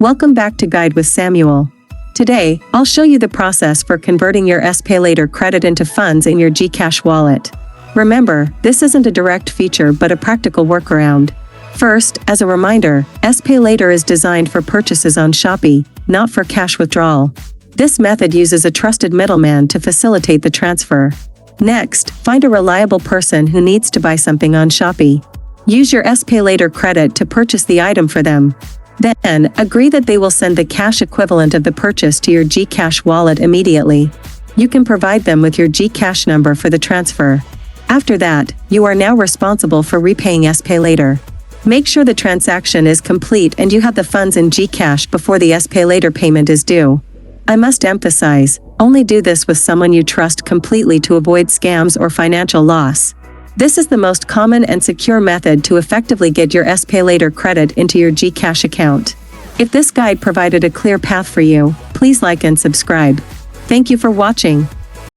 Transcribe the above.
Welcome back to Guide with Samuel. Today, I'll show you the process for converting your SPayLater credit into funds in your GCash wallet. Remember, this isn't a direct feature but a practical workaround. First, as a reminder, SPayLater is designed for purchases on Shopee, not for cash withdrawal. This method uses a trusted middleman to facilitate the transfer. Next, find a reliable person who needs to buy something on Shopee. Use your SPayLater credit to purchase the item for them. Then, agree that they will send the cash equivalent of the purchase to your GCash wallet immediately. You can provide them with your GCash number for the transfer. After that, you are now responsible for repaying SPayLater. Make sure the transaction is complete and you have the funds in GCash before the SPayLater payment is due. I must emphasize, only do this with someone you trust completely to avoid scams or financial loss. This is the most common and secure method to effectively get your SPayLater credit into your GCash account. If this guide provided a clear path for you, please like and subscribe. Thank you for watching.